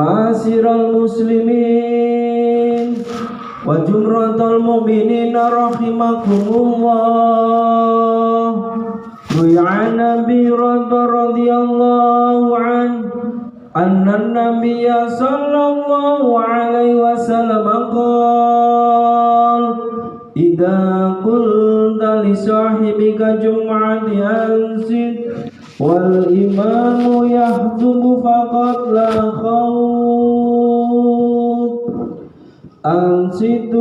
Ma'asyiral muslimin wa jumratal mu'minin rahimakumullah. Ruya Nabi radhiyallahu anna nabiyya sallallahu alaihi wasallam qala idza qulta li sahibika jum'ati ansit wal imamu yahdubu faqad la khawf ansitu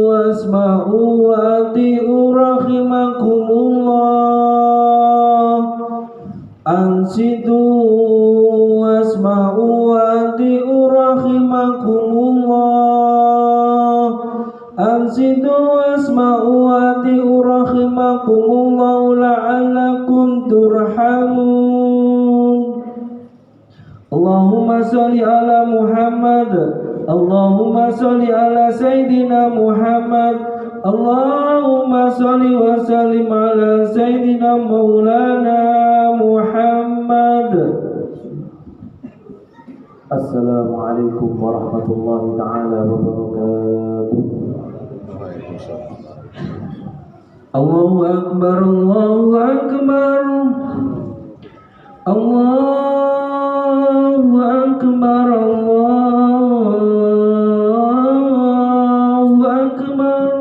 wasma'u wa ati'u rahimakumullah ansitu wasma'u wa ati'u rahimakumullah ansitu wasma'u wa ati'u rahimakumullah la'allakum turhamun. Allahumma sholli ala Muhammad, Allahumma sholli ala Sayyidina Muhammad, Allahumma sholli wa sallim ala Sayyidina Maulana Muhammad. Assalamualaikum warahmatullahi ta'ala wabarakatuh. Allahu Akbar, Allahu Akbar, Allahu Akbar, Allahu Akbar.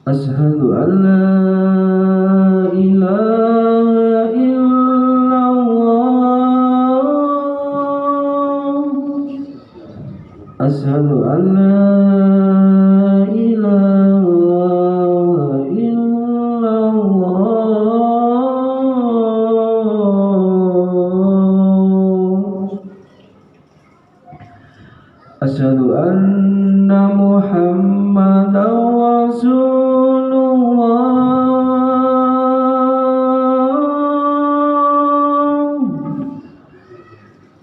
Asyhadu an la ilaha illallah, asyhadu an la ilaha illallah, asyhadu anna Muhammadan Rasulullah,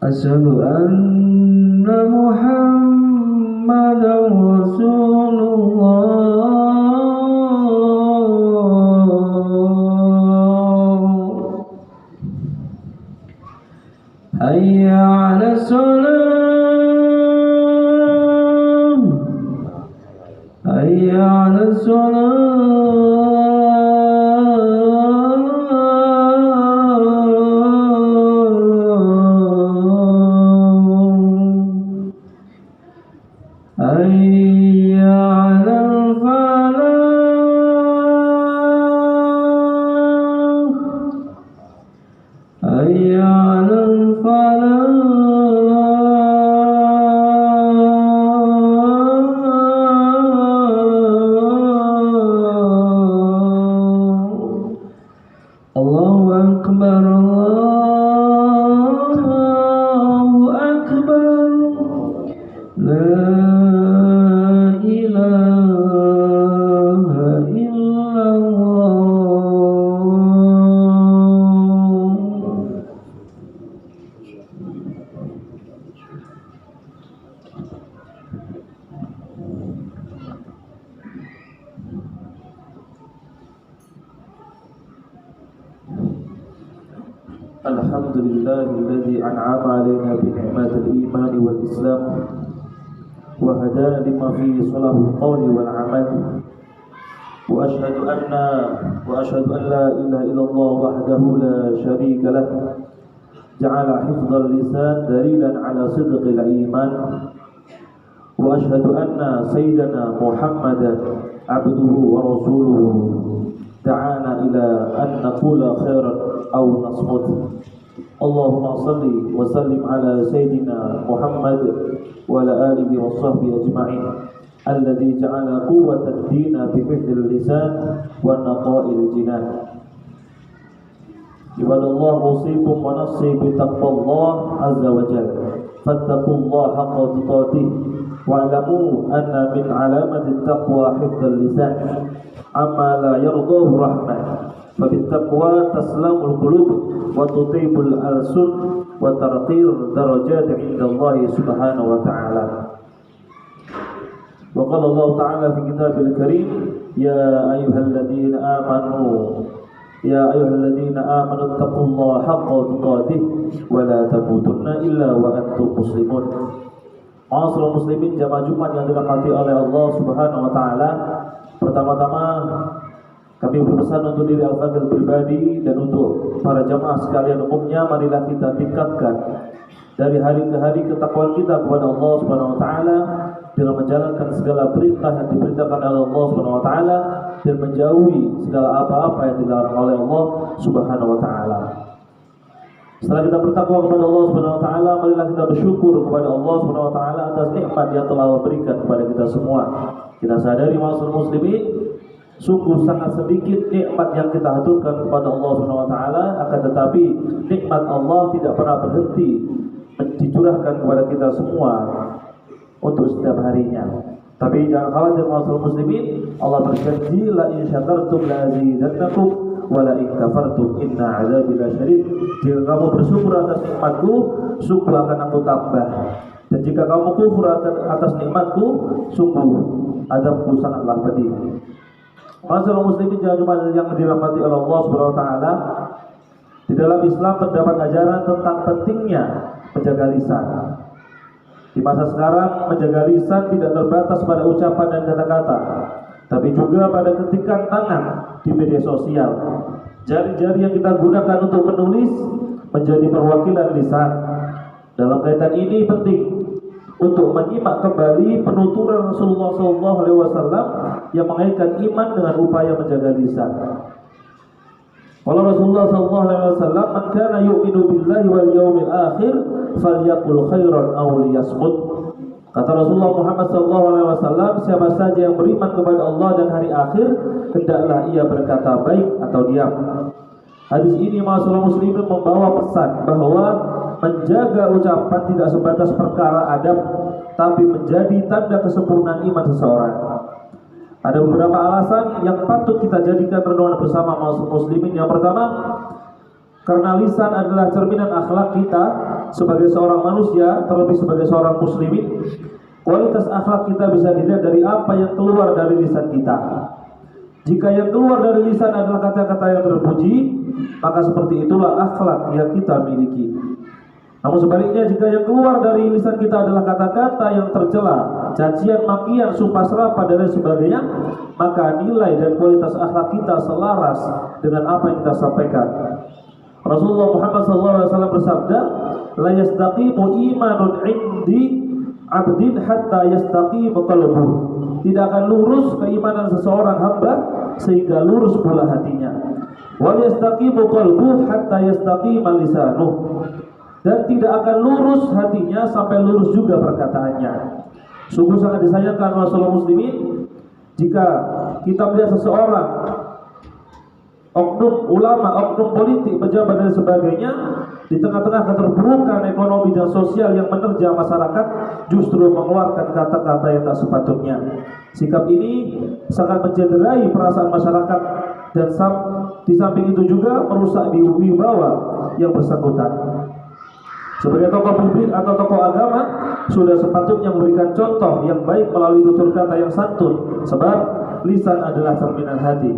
asyhadu anna Muhammadan Rasulullah. Hayya 'ala shalah, hayya 'ala shalah, hayya 'alal falah, hayya 'alal falah. Allahu Akbar, Allahu Akbar, la ilaha illallah. Alhamdulillahilladzi an'ama 'alaina bi ni'matil iman wal islam wa hadana lima fihi salahul qawli wal 'amal wa ashhadu an la ilaha illallah wahdahu la syarika lah ja'ala hifdzal lisan dalilan 'ala sidqil iman wa ashhadu anna sayyidana Muhammadan 'abduhu wa rasuluhu da'ana ila an naqula khairan aw nasmut. Allahumma salli wa sallim ala sayyidina Muhammad wa ala alihi wa sahbihi ajma'in alladhi ja'ala quwwata ad-din bi hifdzil lisan wa naqa'il jinan. Ibadallah, usikum wa nafsi bi taqwallah azza wa jalla, fattaqullaha haqqa tuqatih wa'lamu anna min alamati at-taqwa hifdzul lisan amma la yardahu rahman. Fabit-taqwa taslamul qulub wa tutibul alsun wa tarqir darajat 'inda Allah subhanahu wa ta'ala. Wa qala Allah ta'ala fi kitabil karim, ya ayyuhalladzina amanu يا أيها الذين آمنوا اتقوا الله حق تقاته ولا تموتن إلا وأنتم مسلمون. Ma'asyiral muslimin, jamaah Jumat yang dirahmati oleh Allah Subhanahu wa taala. Pertama-tama kami berpesan untuk diri al-fadhil pribadi dan untuk para jamaah sekalian umumnya, marilah kita tingkatkan dari hari ke hari ketakwaan kita kepada Allah Subhanahu wa taala dengan menjalankan segala perintah yang diperintahkan oleh Allah Subhanahu wa taala dan menjauhi segala apa-apa yang dilarang oleh Allah Subhanahu wa taala. Setelah kita bertakwa kepada Allah Subhanahu wa taala, marilah kita bersyukur kepada Allah Subhanahu wa taala atas nikmat yang telah berikan kepada kita semua. Kita sadari ma'asyiral muslimin, sungguh sangat sedikit nikmat yang kita haturkan kepada Allah Subhanahu wa taala, akan tetapi nikmat Allah tidak pernah berhenti dicurahkan kepada kita semua untuk setiap harinya. Tapi jangan khawatir ma'asyiral muslimin, Allah berjanji la in syakartum la azidannakum wala in kafartum inna adzabi lasyadid. Jika kamu bersyukur atas nikmatku, sungguh akan aku tambah. Dan jika kamu kufur atas nikmatku, sungguh azabku sangatlah pedih. Ma'asyiral muslimin yang dirahmati oleh Allah Subhanahu wa taala, di dalam Islam terdapat ajaran tentang pentingnya menjaga lisan. Di masa sekarang, menjaga lisan tidak terbatas pada ucapan dan kata-kata, tapi juga pada ketikan tangan di media sosial. Jari-jari yang kita gunakan untuk menulis menjadi perwakilan lisan. Dalam kaitan ini penting untuk menyimak kembali penuturan Rasulullah SAW yang mengaitkan iman dengan upaya menjaga lisan. Kalau Rasulullah SAW, "Man kana yu'minu billahi wal yawmil akhir falyaqul khairan aw liyasmut." Kata Rasulullah Muhammad SAW, siapa saja yang beriman kepada Allah dan hari akhir, hendaklah ia berkata baik atau diam. Hadis ini ma'asyiral muslimin membawa pesan bahwa menjaga ucapan tidak sebatas perkara adab, tapi menjadi tanda kesempurnaan iman seseorang. Ada beberapa alasan yang patut kita jadikan renungan bersama ma'asyiral muslimin. Yang pertama, karena lisan adalah cerminan akhlak kita sebagai seorang manusia, terlebih sebagai seorang muslimin. Kualitas akhlak kita bisa dilihat dari apa yang keluar dari lisan kita. Jika yang keluar dari lisan adalah kata-kata yang terpuji, maka seperti itulah akhlak yang kita miliki. Namun sebaliknya, jika yang keluar dari lisan kita adalah kata-kata yang tercela, cacian, makian, sumpah serapah dan lain sebagainya, maka nilai dan kualitas akhlak kita selaras dengan apa yang kita sampaikan. Rasulullah Muhammad SAW bersabda, "La yastaqimu imanun indi abdin hatta yastaqimu qalbuhu." Tidak akan lurus keimanan seseorang hamba sehingga lurus pula hatinya. Wa yastaqimu qalbuhu hatta yastaqima lisanuhu. Dan tidak akan lurus hatinya sampai lurus juga perkataannya. Sungguh sangat disayangkan ma'asyiral muslimin jika kita melihat seseorang, oknum ulama, oknum politik, pejabat dan sebagainya, di tengah-tengah keterpurukan ekonomi dan sosial yang menerjang masyarakat, justru mengeluarkan kata-kata yang tak sepatutnya. Sikap ini sangat mencederai perasaan masyarakat dan di samping itu juga merusak wibawa yang bersangkutan. Sebagai tokoh publik atau tokoh agama, sudah sepatutnya memberikan contoh yang baik melalui tutur kata yang santun, sebab lisan adalah cerminan hati.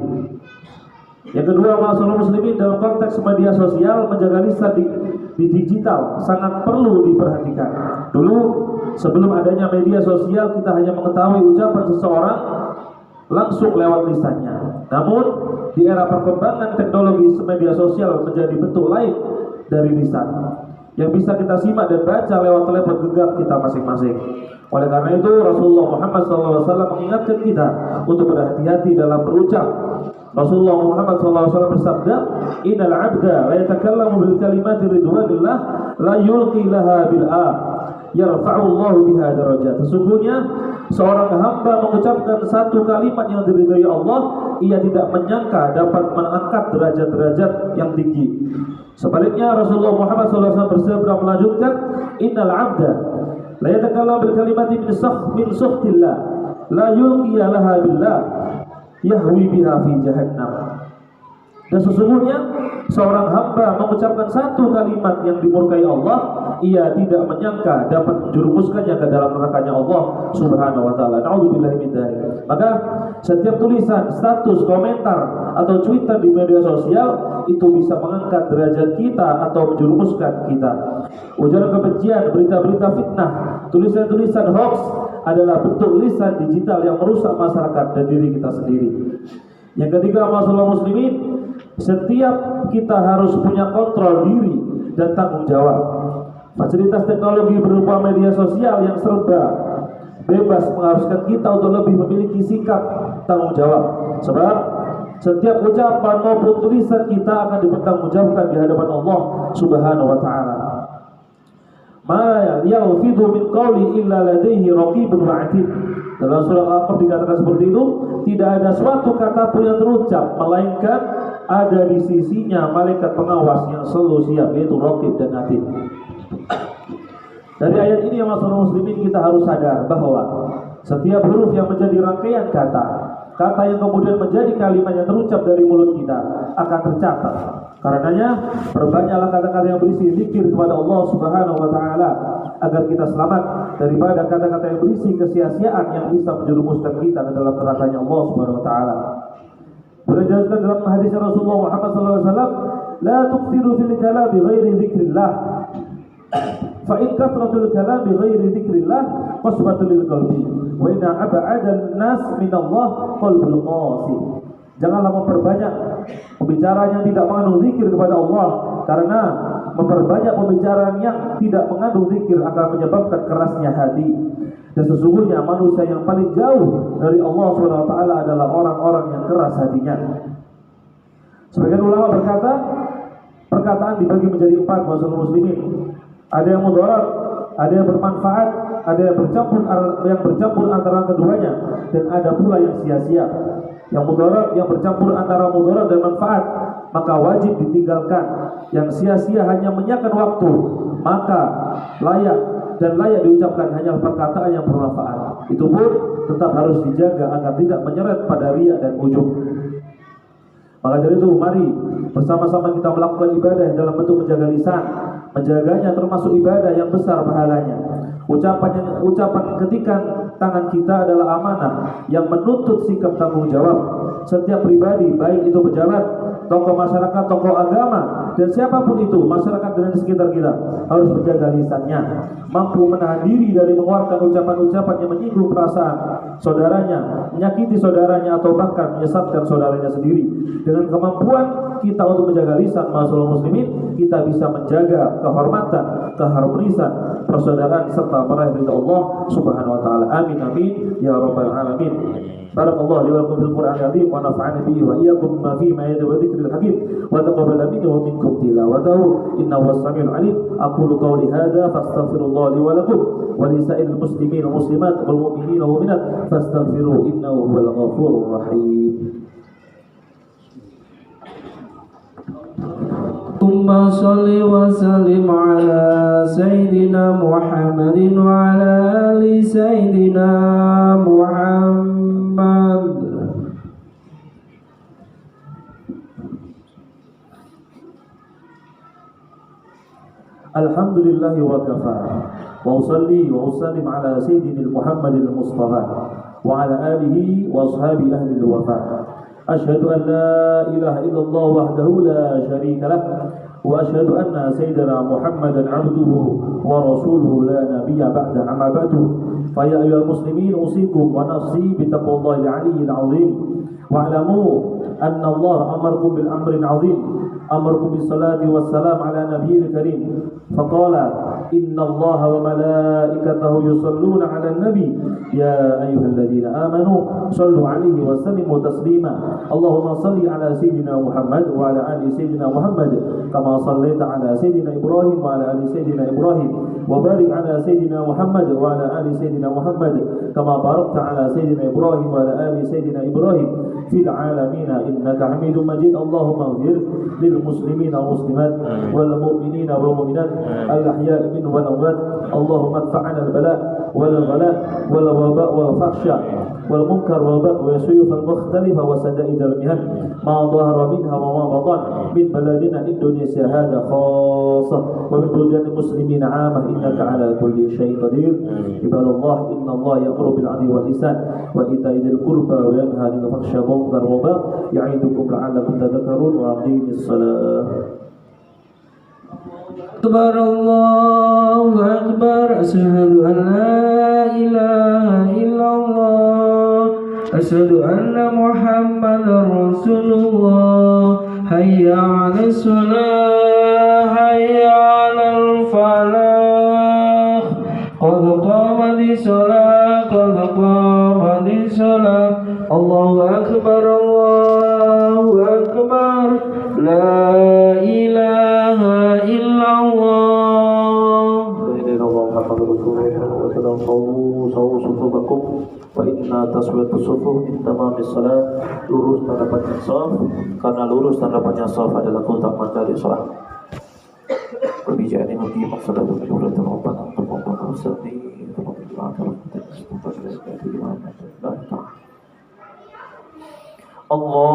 Yang kedua, ma'asyiral muslimin, dalam konteks media sosial, menjaga lisan di digital sangat perlu diperhatikan. Dulu, sebelum adanya media sosial, kita hanya mengetahui ucapan seseorang langsung lewat lisannya. Namun, di era perkembangan teknologi, media sosial menjadi bentuk lain dari lisan yang bisa kita simak dan baca lewat telepon genggam kita masing-masing. Oleh karena itu, Rasulullah Muhammad SAW mengingatkan kita untuk berhati-hati dalam berucap. Rasulullah Muhammad SAW bersabda, "Innal 'abda la yatakallamu bil kalimati ridwanillah la yulqi laha bil'a yarfa'u Allahu biha darajat." Sesungguhnya seorang hamba mengucapkan satu kalimat yang diridhai Allah, ia tidak menyangka dapat mengangkat derajat-derajat yang tinggi. Sebaliknya, Rasulullah Muhammad SAW bersabda melanjutkan, "Innal 'abda la yatakallamu bil kalimati min sukhtillah la yulqi laha billah yahwi biha fi jahannam." Dan sesungguhnya seorang hamba mengucapkan satu kalimat yang dimurkai Allah, ia tidak menyangka dapat menjerumuskannya ke dalam nerakanya Allah Subhanahu wa taala. Nauzubillahi min dzalik. Maka setiap tulisan, status, komentar atau cuitan di media sosial itu bisa mengangkat derajat kita atau menjerumuskan kita. Ujaran kebencian, berita-berita fitnah, tulisan-tulisan hoax adalah bentuk lisan digital yang merusak masyarakat dan diri kita sendiri. Yang ketiga, masalah muslimin, setiap kita harus punya kontrol diri dan tanggung jawab. Fasilitas teknologi berupa media sosial yang serba bebas mengharuskan kita untuk lebih memiliki sikap tanggung jawab. Sebab setiap ucapan maupun tulisan kita akan dipertanggungjawabkan di hadapan Allah Subhanahu wa taala. Ma yalfidu min qawli illa ladaihi raqibun atid. Dalam surah Al-Aqaf dikatakan seperti itu, tidak ada suatu kata pun yang terucap melainkan ada di sisinya malaikat pengawas yang selalu siap, yaitu raqib dan atid. Dari ayat ini yang masyarakat muslimin kita harus sadar bahwa setiap huruf yang menjadi rangkaian kata yang kemudian menjadi kalimat yang terucap dari mulut kita akan tercatat. Karenanya perbanyaklah kata-kata yang berisi zikir kepada Allah Subhanahu wa taala agar kita selamat daripada kata-kata yang berisi kesia-siaan yang bisa menjerumuskan kita ke dalam nerakanya Allah Subhanahu wa taala. Berjelaskan dalam hadis Rasulullah Muhammad sallallahu alaihi wasallam, la tuqtiru fil kalam bi ghairi dzikrillah. Fa in kathratul kalam bi ghairi dzikrillah qasbatul lil qalbi wa inna ab'adan nas min Allah qalbul qasi. Janganlah memperbanyak pembicaraan yang tidak mengandung zikir kepada Allah, karena memperbanyak pembicaraan yang tidak mengandung zikir akan menyebabkan kerasnya hati. Dan sesungguhnya manusia yang paling jauh dari Allah Subhanahu wa taala adalah orang-orang yang keras hatinya. Sebagian ulama berkata, perkataan dibagi menjadi 4 masalah muslimin. Ada yang mudarat, ada yang bermanfaat, ada yang bercampur antara keduanya, dan ada pula yang sia-sia. Yang mudarat, yang bercampur antara mudarat dan manfaat, maka wajib ditinggalkan. Yang sia-sia hanya menyiakan waktu, maka layak diucapkan hanya perkataan yang bermanfaat. Itu pun tetap harus dijaga agar tidak menyeret pada riya dan ujub. Maka dari itu mari bersama-sama kita melakukan ibadah dalam bentuk menjaga lisan. Menjaganya termasuk ibadah yang besar pahalanya. Ucapan ketikan tangan kita adalah amanah yang menuntut sikap tanggung jawab. Setiap pribadi, baik itu pejabat, tokoh masyarakat, tokoh agama, dan siapapun itu, masyarakat dan di sekitar kita, harus menjaga lisannya, mampu menahan diri dari mengeluarkan ucapan-ucapan yang menyinggung perasaan saudaranya, menyakiti saudaranya, atau bahkan menyesatkan saudaranya sendiri. Dengan kemampuan kita untuk menjaga lisan masalah muslimin, kita bisa menjaga kehormatan, keharmonisan, persaudaraan serta meraih ridha Allah Subhanahu wa taala. Amin amin ya rabbal alamin. Barakallahu li wa lakum fil Qur'anil azim wa nafa'ani bihi wa iyyakum ma fihi min ayati wa dzikril hakim wa taqabbal minni wa minkum tilawatahu innahu was-sami'ul 'alim. Aqulu qawli hadza fastaghfirullah li wa lakum wa li sa'iril muslimin wa muslimat wal mu'minin wa mu'minat fastaghfiruhu innahu huwal ghafurur rahim. Allahumma shalli wa sallim ala Sayyidina Muhammadin wa ala ali Sayyidina Muhammad. Alhamdulillahi wa kafa wa usalli wa usallim ala Sayyidina Muhammadil Mustafa wa ala alihi wa ashabi ahli al-wafa. Asyhadu an la ilaha illallah wahdahu la syarika lah wa asyhadu anna sayyidina Muhammadan abduhu wa rasuluhu la nabiyya ba'da amma ba'du. Fa ya ayyuhal muslimin usikum wa nafsi bi taqwallahi al-'aliyyil 'azim wa'lamu anna Allah amarakum bil amrin 'azim amarakum bis salati was salam ala nabiyyil karim faqala inna Allah wa malaikatahu yusalluna 'alan nabi ya ayyuhalladzina amanu sallu 'alaihi wa sallimu taslima. Allahumma salli ala sayyidina Muhammad wa ala ali sayyidina Muhammad kama sallaita ala sayyidina Ibrahim wa ala ali sayyidina Ibrahim wa barik ala sayyidina Muhammad wa ala ali sayyidina Muhammad kama barakta ala sayyidina Ibrahim wa ala ali sayyidina Ibrahim fil alamin innaka Hamidum Majid. Allahumma ighfir lil muslimin wal muslimat wal mu'minin wal mu'minat al ahya'i الأحياء منهم والأموات اللهم ادفع عنا البلاء والغلاء والوباء والفحشاء والمنكر والبغي والسيوف المختلفة وسدائد المهن ما ظهر منها وما بطن من بلدنا إندونيسيا هذا خاصة ومن بلدان المسلمين عامة إنك على كل شيء قدير. عباد الله إن الله يأمر بالعدل والإحسان وإيتاء ذي القربى وينهى عن الفحشاء والمنكر والبغي يعظكم لعلكم تذكرون وأقيموا الصلاة. أكبر الله أكبر أشهد أن لا إله إلا الله أشهد أن محمدا رسول الله حي على الصلاة حي على الفلاح قد قامت الصلاة قد قامت الصلاة الله أكبر الله أكبر لا إله إلا الله. محمد رسول الله صلوا صفوفكم وإن taswiyat sufuh min tamami salat. Lurus tandapatnya shaf, karena lurus tandapatnya shaf adalah keutamaan dari salat. Perbicaraan ini mungkin maksudnya berjumlah terlalu untuk membangun seni untuk menjelaskan Allahu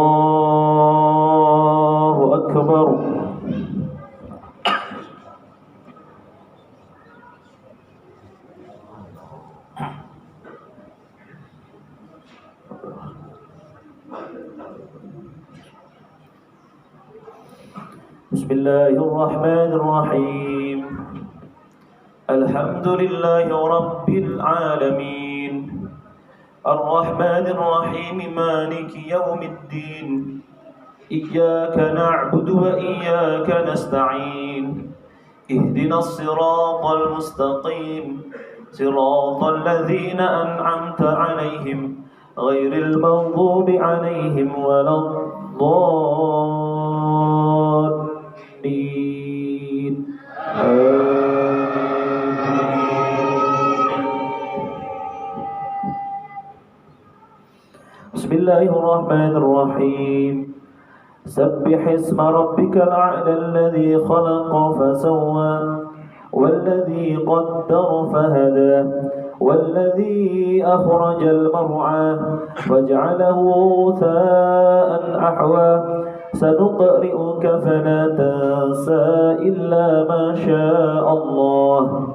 Akbar. Bismillahirrahmanirrahim. Alhamdulillahi Rabbil Alamin. Ar-Rahmanir-Rahim Maliki Yawmiddin. Iyyaka na'budu wa iyyaka nasta'in. Ihdinas siratal mustaqim. Siratal ladzina an'amta 'alaihim ghairil maghdubi 'alaihim waladdallin. Bismillahirrahmanirrahim. Sabbih isma rabbikal a'la alladhi khalaqa fasawwa والذي قدر فهدى والذي أخرج المرعى فجعله غثاء أحوى سنقرئك فلا تنسى إلا ما شاء الله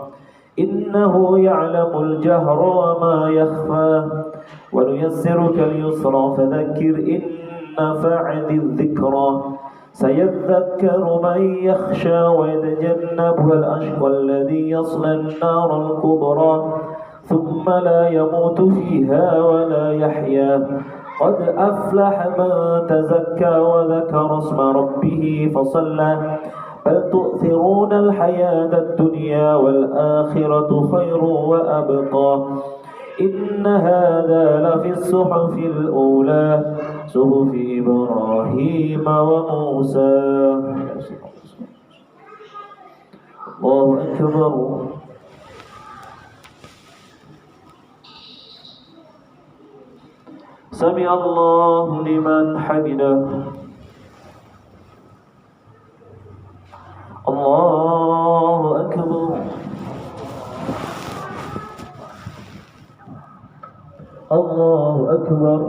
إنه يعلم الجهر وما يخفى ونيسرك اليسرى فذكر إن نفعت الذكرى سيذكر من يخشى ويتجنبها الأشقى الذي يصلى النار الكبرى ثم لا يموت فيها ولا يحيا قد أفلح من تزكى وذكر اسم ربه فصلى بل تؤثرون الحياة الدنيا والآخرة خير وأبقى إن هذا لفي الصحف الأولى صحف إبراهيم وموسى. الله أكبر. سمع الله لمن حمده. الله أكبر. الله أكبر.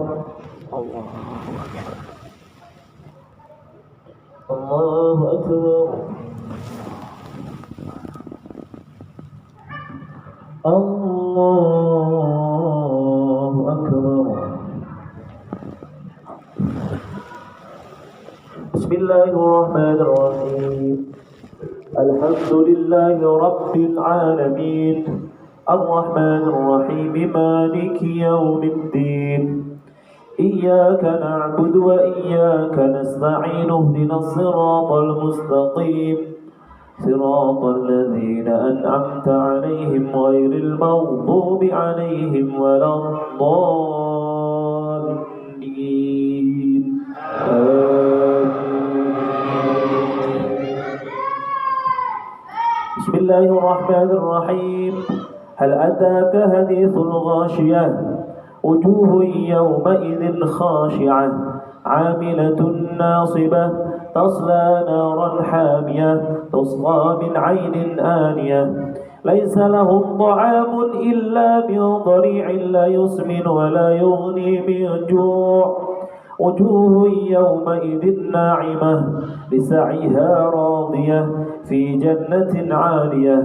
الله أكبر. الله أكبر. بسم الله الرحمن الرحيم. الحمد لله رب العالمين الرحمن الرحيم مالك يوم الدين إياك نعبد وإياك نستعين اهدنا الصراط المستقيم صراط الذين أنعمت عليهم غير المغضوب عليهم ولا الضالين. بسم الله الرحمن الرحيم. هل أتاك حديث الغاشية وجوه يومئذ خاشعة عاملة ناصبة تصلى نارا حامية تسقى من عين آنية ليس لهم طعام إلا من ضريع لا يسمن ولا يغني من جوع وجوه يومئذ ناعمة لسعيها راضية في جنة عالية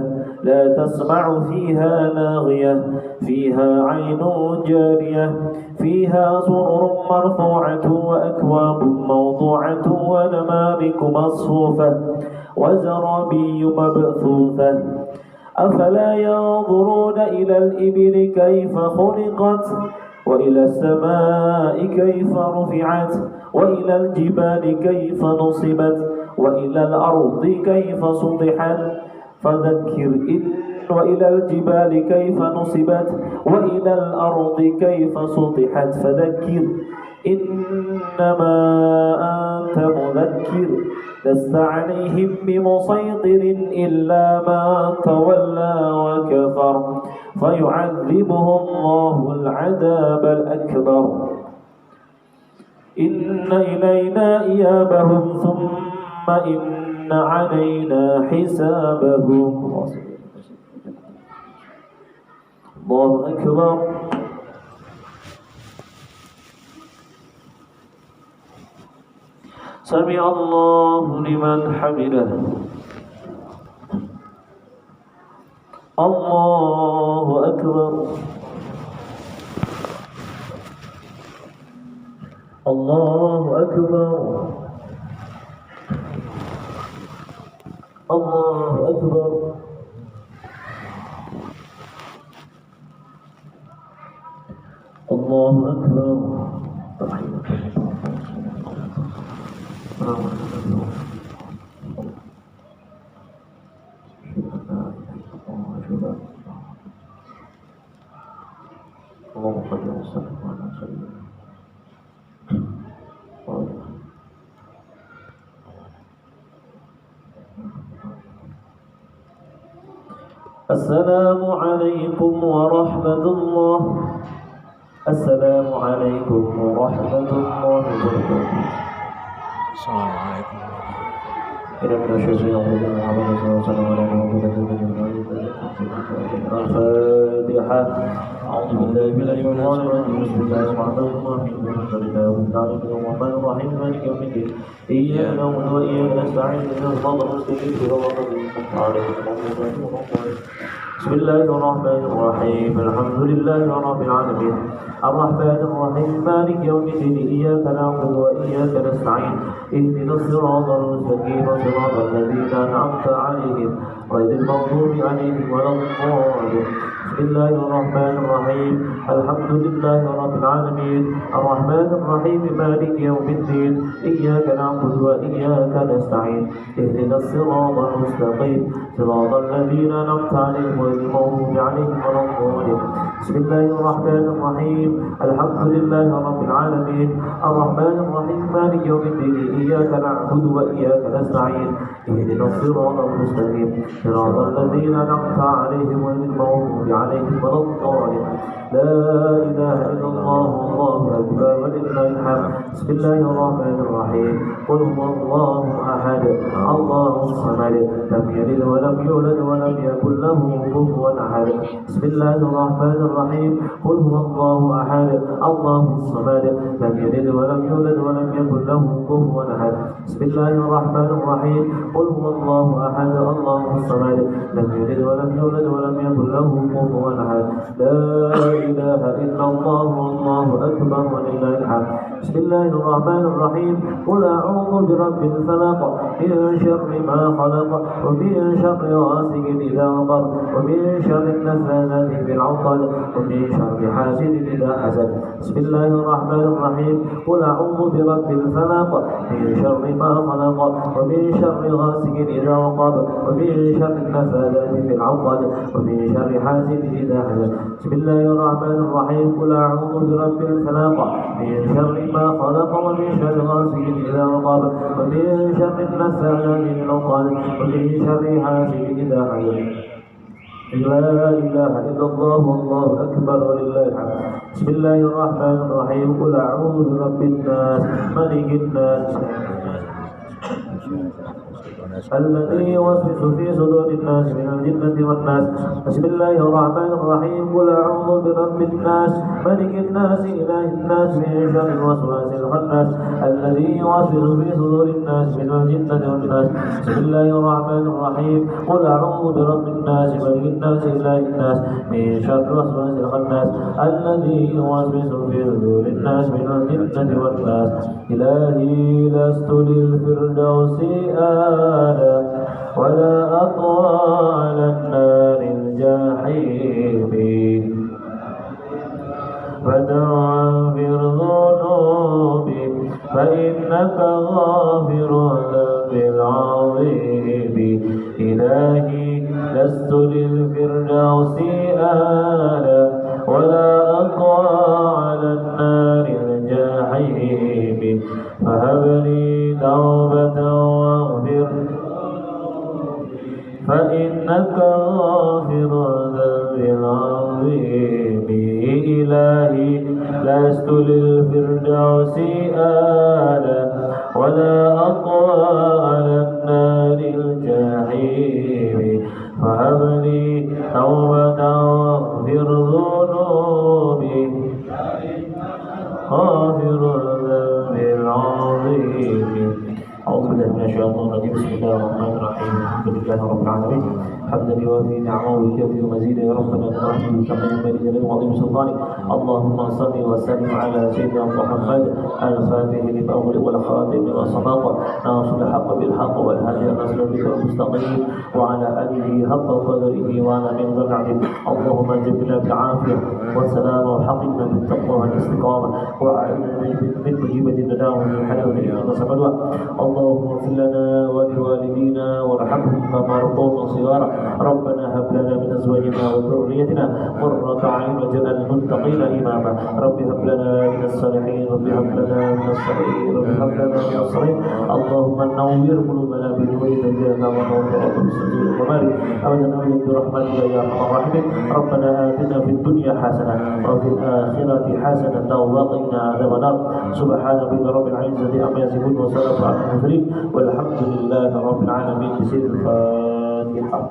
لا تسمع فيها لاغية فيها عين جارية فيها سرر مرفوعة وأكواب موضوعة ونمارق مصفوفة وزرابي مبثوثة أفلا ينظرون إلى الإبل كيف خلقت وإلى السماء كيف رفعت وإلى الجبال كيف نصبت وإلى الأرض كيف سطحت فذكر وإلى الجبال كيف نصبت وإلى الأرض كيف سطحت فذكر إنما أنت مذكر لست عليهم بمسيطر إلا من تولى وكفر فيعذبه الله العذاب الأكبر إن إلينا إيابهم ثم إن علينا حسابهم الله أكبر سمع الله لمن حمده الله أكبر الله أكبر الله أكبر الله أكبر السلام عليكم ورحمة الله. السلام عليكم ورحمة الله وبركاته. السلام عليكم. الفاتحة. أعوذ بالله من الشيطان الرجيم. بسم الله الرحمن الرحيم. الحمد لله رب العالمين الرحمن الرحيم مالك يوم الدين. إياك نعبد وإياك نستعين اهدنا الصراط المستقيم صراط الذين أنعمت عليهم غير المغضوب عليهم. بسم الله الرحمن الرحيم. الحمد لله رب العالمين الرحمن الرحيم مالك يوم الدين. إياك نعبد وإياك نستعين اهدنا الصراط المستقيم صراط الذين أنعمت عليهم غير المغضوب عليهم ولا الضالين. بسم الله الرحمن الرحيم الحمد لله رب العالمين الرحمن الرحيم مالك يوم الدين. إياك نعبد وإياك نستعين اهدنا الصراط المستقيم صراط الذين أنعمت عليهم غير المغضوب عليهم ولا الضالين. بسم الله الرحمن الرحيم الحمد لله رب العالمين الرحمن الرحيم مالك يوم الدين. إياك نعبد وإياك نستعين اهدنا الصراط المستقيم صراط الذين أنعمت عليهم غير المغضوب عليهم ولا الضالين. لا إله إلا الله والله أكبر ولله الحمد. بسم الله الرحمن الرحيم قل هو الله أحد الله الصمد لم يلد ولم يولد ولم يكن له كفوا أحد. بسم الله الرحمن الرحيم قل هو الله أحد الله الصمد لم يلد ولم يولد ولم يكن له كفوا أحد. بسم الله الرحمن الرحيم قل هو الله أحد الله الصمد لم يلد ولم يولد ولم يكن له كفوا أحد. لا إله إلا الله والله أكبر ولله الحمد. بسم الله الرحمن الرحيم قل أعوذ برب الفلق من شر ما خلق ومن شر غاسق إذا وقب ومن شر النفاثات في العقد ومن شر حاسد إذا حسد. بسم الله الرحمن الرحيم قل أعوذ برب الفلق من شر ما خلق ومن شر غاسق إذا وقب ومن شر النفاثات في العقد ومن شر حاسد إذا حسد. بسم الله الرحمن الرحيم قل أعوذ برب الفلق من شر ما خلق ومن شر غاسق إذا وقب ومن شر النفاثات في العقد ومن شر حاسد إذا حسد. لا إله إلا الله والله أكبر ولله الحمد. بسم الله الرحمن الرحيم قل أعوذ برب الناس ملك الناس الذي يوسوس في صدور الناس من الجنة والناس. بسم الله الرحمن الرحيم. قل أعوذ برب الناس ملك الناس إله الناس من شر الوسواس الخناس الذي يوسوس في صدور الناس من الجنة والناس. بسم الله الرحمن الرحيم. قل أعوذ برب الناس ملك الناس إله الناس من شر الوسواس الخناس الذي يوسوس في صدور الناس من الجنة والناس. إلهي لست للفردوس آلا ولا أطوى على النار الجحيم فتغفر ذنوبي فإنك غافر الذنب العظيم. إلهي لست للفردوس آلا ولا أطوى على النار الجحيم فهب لي توبة واغفر فإنك غافر الذنب العظيم. إلهي لست للفردوس آلا ولا أطوى على النار الجحيم فهب لي توبة واغفر ذنوبي غافر الذنب العظيم. أعوذ بالله من الشيطان الرجيم. بسم الله الرحمن الرحيم. الحمد لله رب العالمين حمدا يوافي نعمه ويكافئ مزيدا. يا ربنا نرحم كما ينبغي جلاله وعظيم سلطانه. اللهم صل وسلم على سيدنا محمد الفاتح لما أغلق والخاتم لما سبق ناصر الحق بالحق والهادي إلى صراطك المستقيم وعلى آله حق قدره وعلى من العظيم. اللهم جبنا بالعافية والسلام وحقنا بالتقوى والاستقامة وأعنا من مجيبة النداء ومن حلاوة النصب. اللهم اغفر لنا ولوالدينا وارحمهم كما ربونا صغارا. ربنا هب لنا من ازواجنا وذريتنا قرة اعين واجعلنا للمتقين اماما. رب هب لنا من الصالحين رب هب لنا من الصالحين رب هب لنا من الصالحين. اللهم نور قلوبنا بنور نبيك ونور رب السجود ومالك ابدا برحمتك يا ارحم الراحمين. ربنا اتنا في الدنيا حسنه وفي الاخره حسنه وقنا عذاب النار. سبحان ربك رب العزه عما يصفون وسلام على المرسلين والحمد لله رب العالمين. بسر الفاتحة.